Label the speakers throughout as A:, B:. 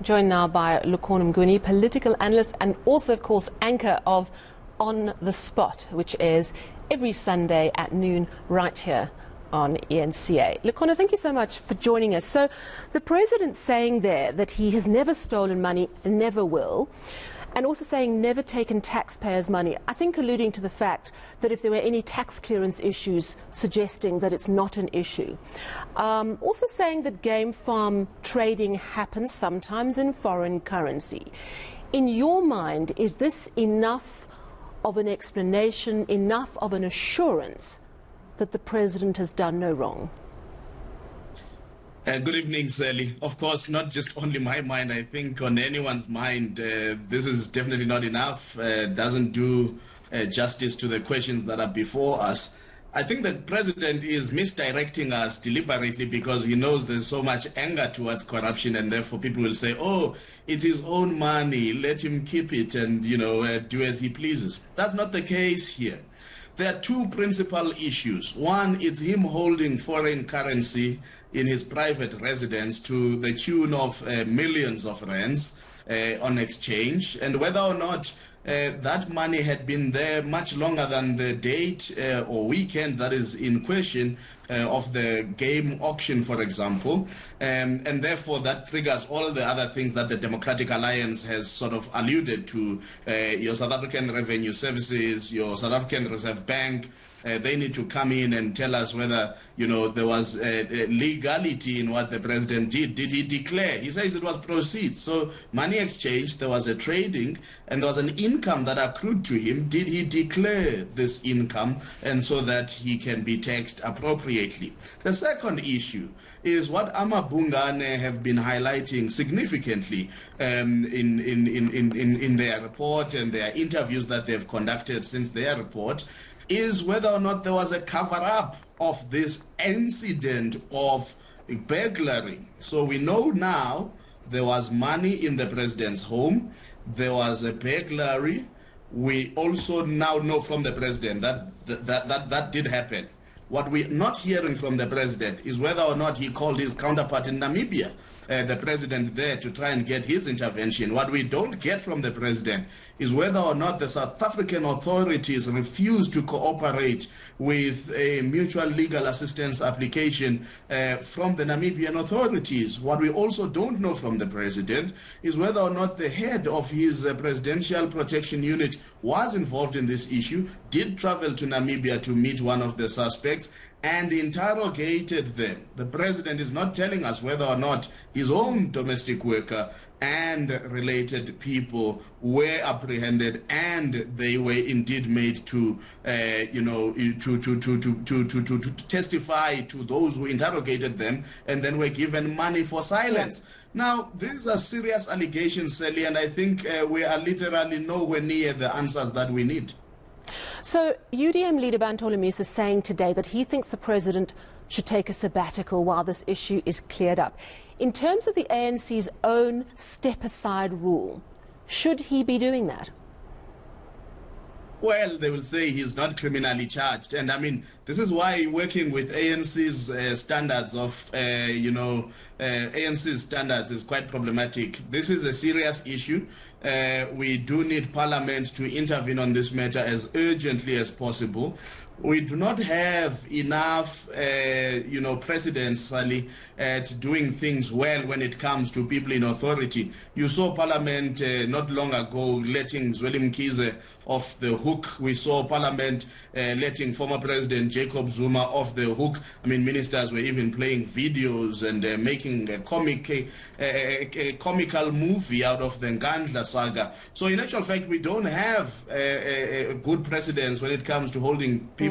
A: joined now by Lukhona Mnguni, political analyst and also, of course, anchor of On the Spot, which is every Sunday at noon right here on eNCA. Lukhona, thank you so much for joining us. So the president's saying there that he has never stolen money, never will, and also saying never taken taxpayers' money, I think alluding to the fact that if there were any tax clearance issues, suggesting that it's not an issue. Also saying that game farm trading happens sometimes in foreign currency. In your mind, is this enough of an explanation, enough of an assurance that the president has done no wrong?
B: Good evening, Sally. Of course, not just only my mind. I think on anyone's mind, this is definitely not enough. Doesn't do justice to the questions that are before us. I think the president is misdirecting us deliberately because he knows there's so much anger towards corruption, and therefore people will say, oh, it's his own money, let him keep it and, do as he pleases. That's not the case here. There are two principal issues. One, it's him holding foreign currency in his private residence to the tune of millions of rands on exchange, and whether or not that money had been there much longer than the date or weekend that is in question of the game auction, for example, and therefore that triggers all the other things that the Democratic Alliance has sort of alluded to. Your South African Revenue Services, your South African Reserve Bank, they need to come in and tell us whether, there was legality in what the president did. Did he declare? He says it was proceeds. So money exchange, there was a trading, and there was an income that accrued to him. Did he declare this income, and so that he can be taxed appropriately? The second issue is what Amabungane have been highlighting significantly in their report and their interviews that they've conducted since their report, is whether or not there was a cover-up of this incident of burglary. So we know now there was money in the president's home, there was a burglary. We also now know from the president that did happen. What we're not hearing from the president is whether or not he called his counterpart in Namibia, the president there, to try and get his intervention. What we don't get from the president is whether or not the South African authorities refuse to cooperate with a mutual legal assistance application from the Namibian authorities. What we also don't know from the president is whether or not the head of his presidential protection unit was involved in this issue, did travel to Namibia to meet one of the suspects, and interrogated them. The president is not telling us whether or not his own domestic worker and related people were apprehended and they were indeed made to, to testify to those who interrogated them, and then were given money for silence. Yeah. Now, these are serious allegations, Sally, and I think we are literally nowhere near the answers that we need.
A: So UDM leader Bantolemis is saying today that he thinks the president should take a sabbatical while this issue is cleared up. In terms of the ANC's own step-aside rule, should he be doing that?
B: Well, they will say he's not criminally charged. And I mean, this is why working with ANC's standards of, ANC's standards is quite problematic. This is a serious issue. We do need Parliament to intervene on this matter as urgently as possible. We do not have enough, precedents, Sally, at doing things well when it comes to people in authority. You saw Parliament not long ago letting Zweli Mkhize off the hook. We saw Parliament letting former President Jacob Zuma off the hook. I mean, ministers were even playing videos and making a comical movie out of the Nkandla saga. So in actual fact, we don't have good precedents when it comes to holding people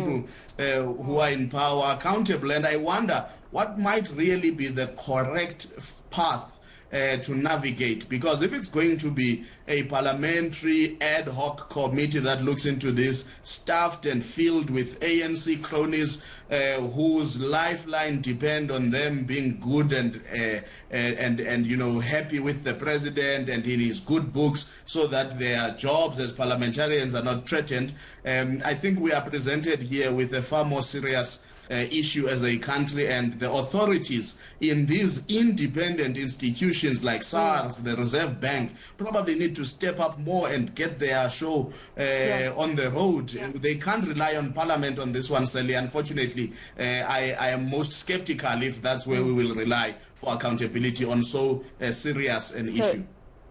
B: who are in power accountable. And I wonder what might really be the correct path to navigate, because if it's going to be a parliamentary ad hoc committee that looks into this, staffed and filled with ANC cronies whose lifeline depend on them being good and happy with the president and in his good books, so that their jobs as parliamentarians are not threatened, I think we are presented here with a far more serious issue as a country, and the authorities in these independent institutions like SARS, the Reserve Bank, probably need to step up more and get their show on the road. They can't rely on Parliament on this one, Sally. Unfortunately, I am most skeptical if that's where we will rely for accountability on so serious an issue.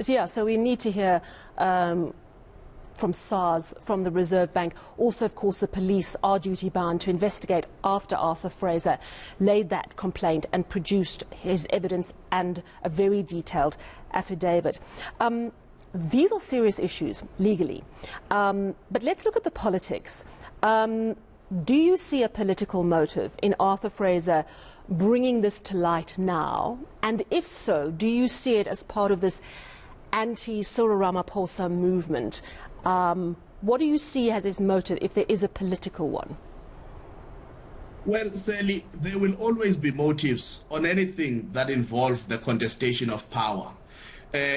A: Yeah, so we need to hear from SARS, from the Reserve Bank. Also, of course, the police are duty-bound to investigate after Arthur Fraser laid that complaint and produced his evidence and a very detailed affidavit. These are serious issues legally. But let's look at the politics. Do you see a political motive in Arthur Fraser bringing this to light now? And if so, do you see it as part of this anti-Cyril Ramaphosa movement? What do you see as his motive, if there is a political one?
B: Well, Sally, there will always be motives on anything that involves the contestation of power.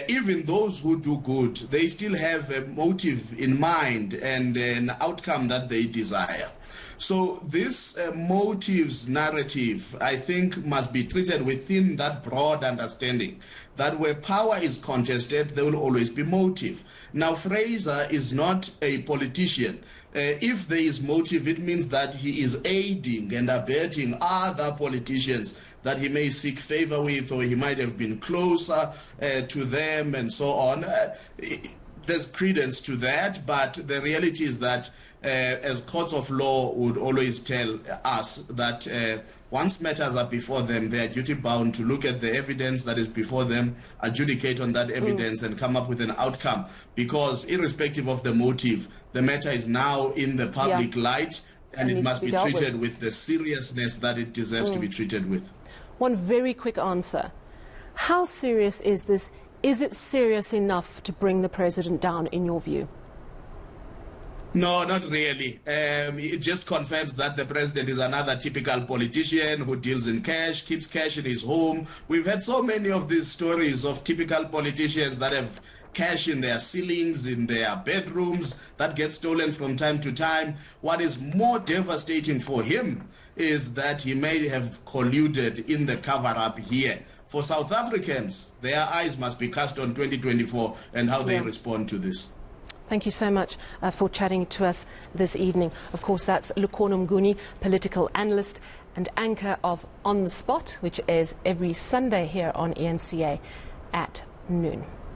B: Even those who do good, they still have a motive in mind and an outcome that they desire. So this motives narrative, I think, must be treated within that broad understanding that where power is contested, there will always be motive. Now, Fraser is not a politician. If there is motive, it means that he is aiding and abetting other politicians that he may seek favor with, or he might have been closer to them and so on. There's credence to that, but the reality is that as courts of law would always tell us that once matters are before them, they are duty-bound to look at the evidence that is before them, adjudicate on that evidence, and come up with an outcome. Because irrespective of the motive, the matter is now in the public light, and it must be treated with the seriousness that it deserves to be treated with.
A: One very quick answer. How serious is this? Is it serious enough to bring the president down, in your view?
B: No, not really. It just confirms that the president is another typical politician who deals in cash, keeps cash in his home. We've had so many of these stories of typical politicians that have cash in their ceilings, in their bedrooms, that gets stolen from time to time. What is more devastating for him is that he may have colluded in the cover-up here. For South Africans, their eyes must be cast on 2024 and how they respond to this.
A: Thank you so much for chatting to us this evening. Of course, that's Lukhona Mnguni, political analyst and anchor of On the Spot, which is every Sunday here on eNCA at noon.